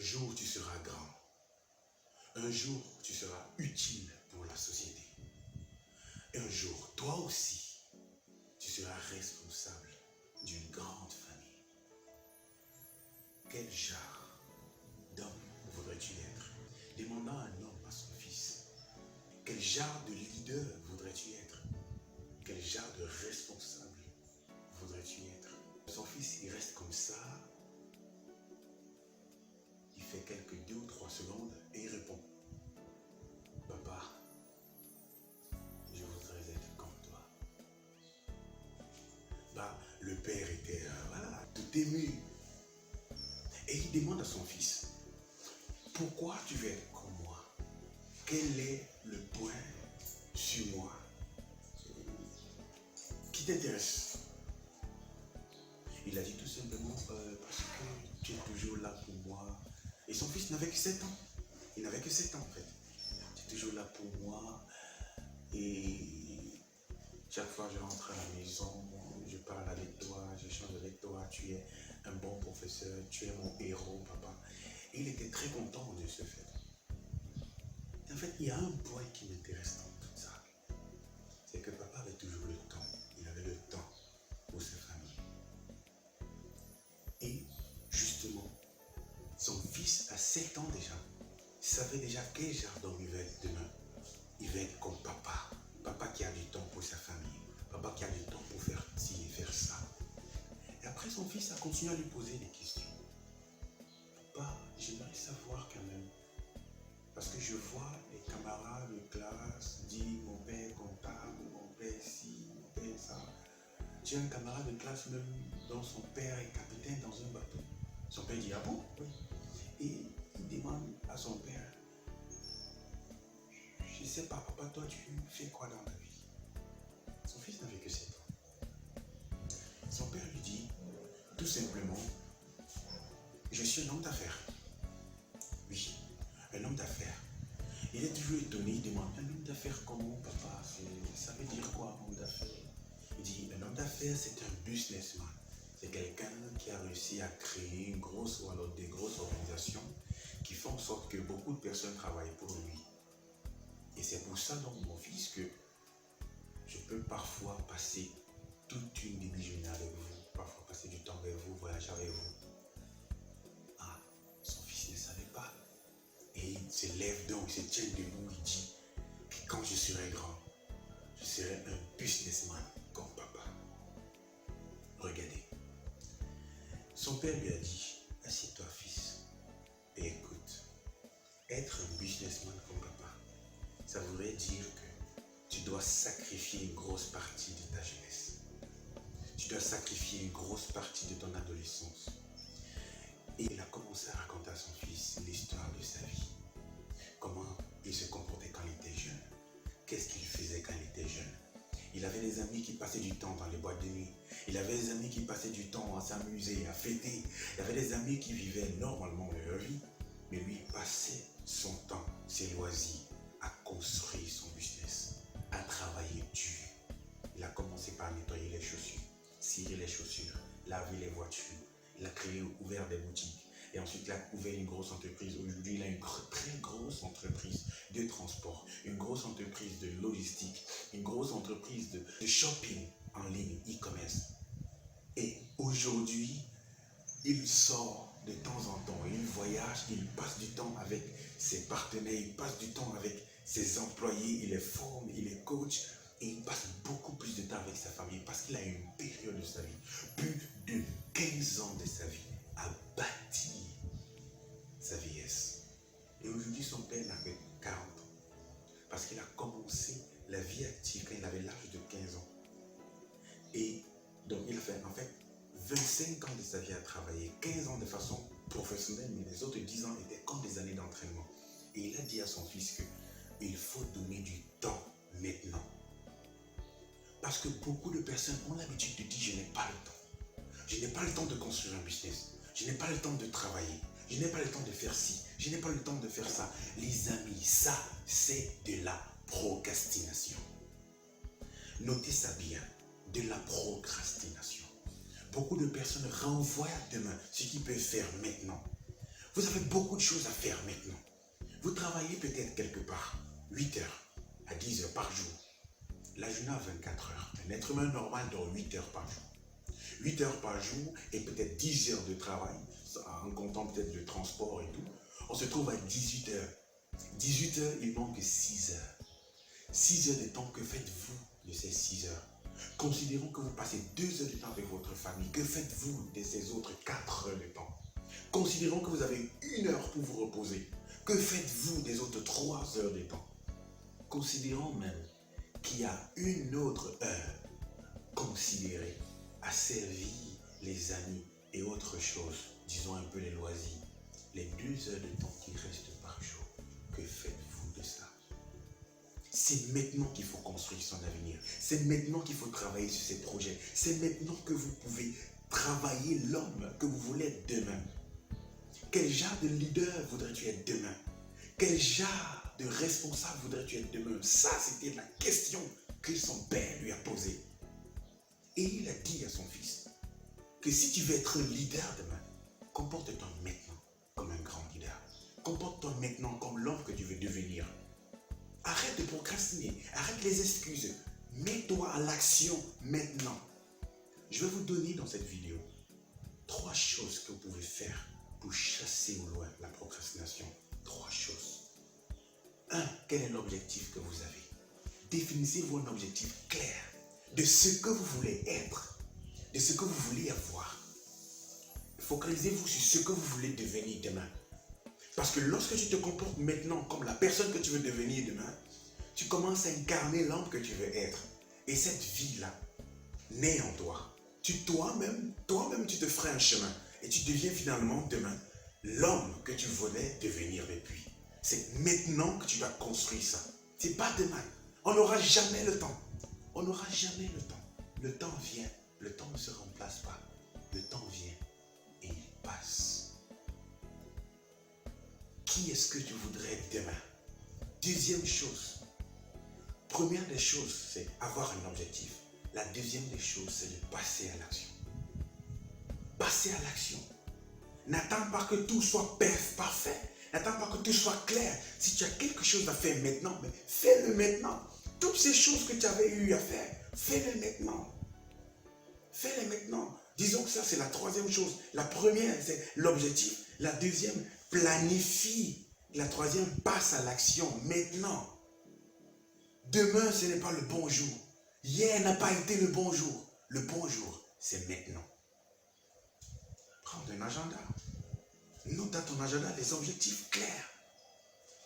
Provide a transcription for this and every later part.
jour tu seras grand. Un jour tu seras utile pour la société. Un jour, toi aussi, tu seras responsable d'une grande famille. Quel genre d'homme voudrais-tu être? Demandant un homme à son fils. Quel genre de leader voudrais-tu être? Quel genre de responsable voudrais-tu être? Son fils, il reste comme ça. Il fait quelques 2 ou 3 secondes et il répond. Papa, je voudrais être comme toi. Bah, le père était tout ému. Et il demande à son fils, pourquoi tu veux être comme moi? Quel est le point sur moi qui t'intéresse? Il a dit tout simplement, parce que tu es toujours là pour moi. Et son fils n'avait que 7 ans. Il n'avait que 7 ans en fait. Tu es toujours là pour moi. Et chaque fois que je rentre à la maison, je parle avec toi, j'échange avec toi, tu es un bon professeur, tu es mon héros, papa. Et il était très content de ce fait. En fait, il y a un point qui m'intéresse dans tout ça. C'est que papa avait toujours le temps. Il avait le temps pour sa famille. Et justement, son fils a 7 ans déjà. Il savait déjà quel genre d'homme il va être demain. Il va être comme papa. Papa qui a du temps pour sa famille. Papa qui a du temps pour faire ci et faire ça. Et après, son fils a continué à lui poser des questions. Papa, j'aimerais savoir quand même. Parce que je vois les camarades de classe dire mon père est comptable, mon père ci, mon père ça. J'ai un camarade de classe même dont son père est capitaine dans un bateau. Son père dit ah bon? Oui. Et il demande à son père, je sais pas, papa, toi tu fais quoi dans la vie? Son fils n'avait que 7 ans. Son père lui dit tout simplement, je suis un homme d'affaires. Oui, un homme d'affaires. Il est toujours étonné, il demande, un homme d'affaires comment, papa? Ça veut dire quoi, un homme d'affaires? Il dit, un homme d'affaires, c'est un businessman. C'est quelqu'un qui a réussi à créer une grosse ou alors des grosses organisations qui font en sorte que beaucoup de personnes travaillent pour lui. Et c'est pour ça, donc, mon fils, que je peux parfois passer toute une demi-journée avec vous, parfois passer du temps avec vous, voyager avec vous. Ah, son fils ne savait pas. Et il se lève donc, il se tient debout, il dit que quand je serai grand, je serai un businessman comme papa. Regardez. Son père lui a dit, assieds-toi fils, et écoute, être un businessman comme papa, ça voudrait dire que tu dois sacrifier une grosse partie de ta jeunesse. Tu dois sacrifier une grosse partie de ton adolescence. Et il a commencé à raconter à son fils l'histoire de sa vie. Comment il se comportait quand il était jeune. Qu'est-ce qu'il faisait quand il était jeune. Il avait des amis qui passaient du temps dans les boîtes de nuit. Il avait des amis qui passaient du temps à s'amuser, à fêter. Il avait des amis qui vivaient normalement leur vie. Mais lui, il passait son temps, ses loisirs, à construire son business, à travailler dur. Il a commencé par nettoyer les chaussures, cirer les chaussures, laver les voitures. Il a ouvert des boutiques. Et ensuite, il a ouvert une grosse entreprise. Aujourd'hui, il a une très grosse entreprise de transport, une grosse entreprise de logistique, une grosse entreprise de shopping en ligne, e-commerce. Et aujourd'hui, il sort de temps en temps, il voyage, il passe du temps avec ses partenaires, il passe du temps avec ses employés, il les forme, il les coach. Et il passe beaucoup plus de temps avec sa famille parce qu'il a eu une période de sa vie, plus de 15 ans de sa vie, à bâtir sa vieillesse. Et aujourd'hui, son père n'a que 40 ans parce qu'il a commencé la vie active quand il avait l'âge de 15 ans. Et donc, il a fait en fait 25 ans de sa vie à travailler, 15 ans de façon professionnelle, mais les autres 10 ans étaient comme des années d'entraînement. Et il a dit à son fils qu'il faut donner du temps maintenant. Parce que beaucoup de personnes ont l'habitude de dire je n'ai pas le temps. Je n'ai pas le temps de construire un business. Je n'ai pas le temps de travailler. Je n'ai pas le temps de faire ci. Je n'ai pas le temps de faire ça. Les amis, ça, c'est de la procrastination. Notez ça bien. De la procrastination. Beaucoup de personnes renvoient à demain ce qu'ils peuvent faire maintenant. Vous avez beaucoup de choses à faire maintenant. Vous travaillez peut-être quelque part, 8 heures à 10 heures par jour. La journée a 24 heures. Un être humain normal dort 8 heures par jour. 8 heures par jour et peut-être 10 heures de travail, en comptant peut-être le transport et tout. On se trouve à 18 heures. 18 heures, il manque 6 heures. 6 heures de temps, que faites-vous de ces 6 heures? Considérons que vous passez 2 heures de temps avec votre famille. Que faites-vous de ces autres 4 heures de temps? Considérons que vous avez 1 heure pour vous reposer. Que faites-vous des autres 3 heures de temps? Considérons même qu'il y a une autre heure considérée à servir les amis et autre chose, disons un peu les loisirs. Les 2 heures de temps qui restent par jour, que faites-vous de ça? C'est maintenant qu'il faut construire son avenir. C'est maintenant qu'il faut travailler sur ses projets. C'est maintenant que vous pouvez travailler l'homme que vous voulez être demain. Quel genre de leader voudrais-tu être demain? Quel genre de responsable voudrais-tu être demain? Ça, c'était la question que son père lui a posée. Et il a dit à son fils que si tu veux être un leader demain, comporte-toi maintenant comme un grand leader. Comporte-toi maintenant comme l'homme que tu veux devenir. Arrête de procrastiner, arrête les excuses. Mets-toi à l'action maintenant. Je vais vous donner dans cette vidéo 3 choses que vous pouvez faire pour chasser au loin la procrastination. 3 choses. 1. Quel est l'objectif que vous avez? Définissez-vous un objectif clair de ce que vous voulez être, de ce que vous voulez avoir. Focalisez-vous sur ce que vous voulez devenir demain. Parce que lorsque tu te comportes maintenant comme la personne que tu veux devenir demain, tu commences à incarner l'homme que tu veux être. Et cette vie-là naît en toi. Toi-même, tu te ferais un chemin. Et tu deviens finalement demain l'homme que tu voulais devenir depuis. C'est maintenant que tu vas construire ça. C'est pas demain. On n'aura jamais le temps. On n'aura jamais le temps. Le temps vient. Le temps ne se remplace pas. Le temps vient et il passe. Qui est-ce que tu voudrais être demain? Deuxième chose. Première des choses, c'est avoir un objectif. La deuxième des choses, c'est de passer à l'action. Passer à l'action. N'attends pas que tout soit parfait. N'attends pas que tout soit clair. Si tu as quelque chose à faire maintenant, mais fais-le maintenant. Toutes ces choses que tu avais eu à faire, fais-les maintenant. Fais-les maintenant. Disons que ça, c'est la troisième chose. La première, c'est l'objectif. La deuxième, planifie. La troisième, passe à l'action maintenant. Demain, ce n'est pas le bon jour. Hier n'a pas été le bon jour. Le bon jour, c'est maintenant. Prends un agenda. Note dans ton agenda les objectifs clairs.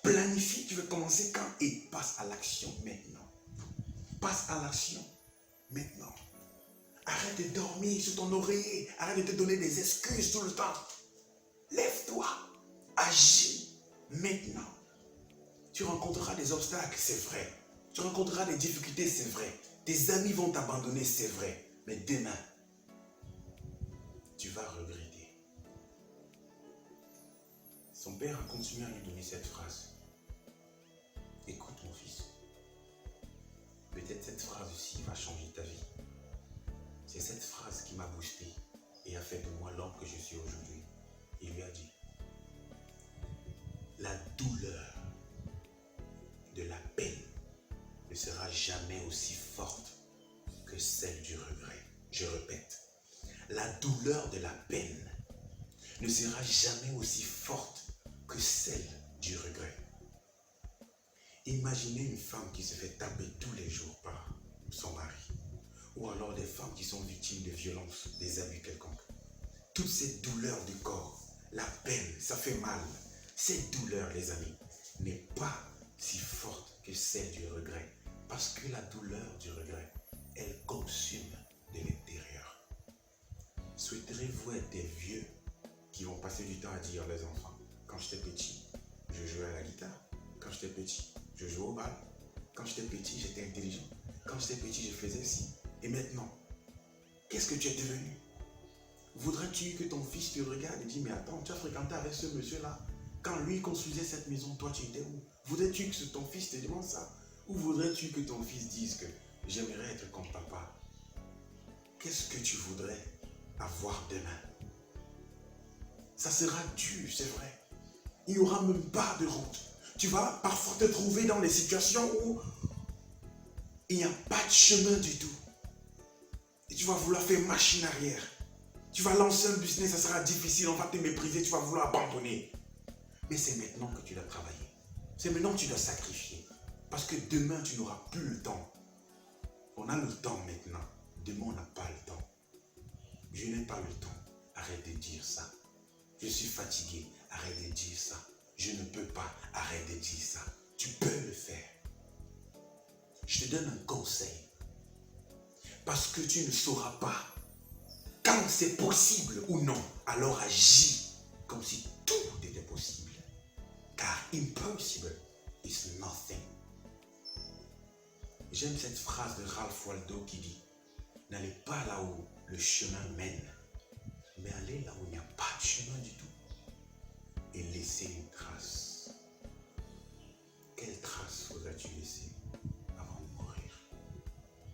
Planifie, tu veux commencer quand et passe à l'action maintenant. Passe à l'action maintenant. Arrête de dormir sur ton oreiller. Arrête de te donner des excuses tout le temps. Lève-toi. Agis maintenant. Tu rencontreras des obstacles, c'est vrai. Tu rencontreras des difficultés, c'est vrai. Tes amis vont t'abandonner, c'est vrai. Mais demain, tu vas regretter. Son père a continué à lui donner cette phrase. Écoute mon fils. Peut-être cette phrase aussi va changer ta vie. C'est cette phrase qui m'a boosté et a fait de moi l'homme que je suis aujourd'hui. Il lui a dit, la douleur de la peine ne sera jamais aussi forte que celle du regret. Je répète, la douleur de la peine ne sera jamais aussi forte que celle du regret. Imaginez une femme qui se fait taper tous les jours par son mari, ou alors des femmes qui sont victimes de violences, des abus quelconques. Toutes ces douleurs du corps, la peine, ça fait mal. Cette douleur, les amis, n'est pas si forte que celle du regret. Parce que la douleur du regret, elle consume de l'intérieur. Souhaiterez-vous être des vieux qui vont passer du temps à dire à leurs enfants, quand j'étais petit, je jouais à la guitare. Quand j'étais petit, je jouais au bal. Quand j'étais petit, j'étais intelligent. Quand j'étais petit, je faisais ci. Et maintenant, qu'est-ce que tu es devenu? Voudrais-tu que ton fils te regarde et dise, mais attends, tu as fréquenté avec ce monsieur-là? Quand lui construisait cette maison, toi tu étais où? Voudrais-tu que ton fils te demande ça? Ou voudrais-tu que ton fils dise que j'aimerais être comme papa? Qu'est-ce que tu voudrais avoir demain? Ça sera dur, c'est vrai. il n'y aura même pas de route. Tu vas parfois te trouver dans des situations où il n'y a pas de chemin du tout. Et tu vas vouloir faire machine arrière. Tu vas lancer un business, ça sera difficile, on va te mépriser, tu vas vouloir abandonner. Mais c'est maintenant que tu dois travailler. C'est maintenant que tu dois sacrifier. Parce que demain, tu n'auras plus le temps. On a le temps maintenant. Demain, on n'a pas le temps. Je n'ai pas le temps. Arrête de dire ça. Je suis fatigué. Arrête de dire ça. Je ne peux pas. Arrête de dire ça. Tu peux le faire. Je te donne un conseil. Parce que tu ne sauras pas quand c'est possible ou non. Alors agis comme si tout était possible. Car impossible is nothing. J'aime cette phrase de Ralph Waldo qui dit « N'allez pas là où le chemin mène, mais allez là où il n'y a pas de chemin du tout et laissez une trace. »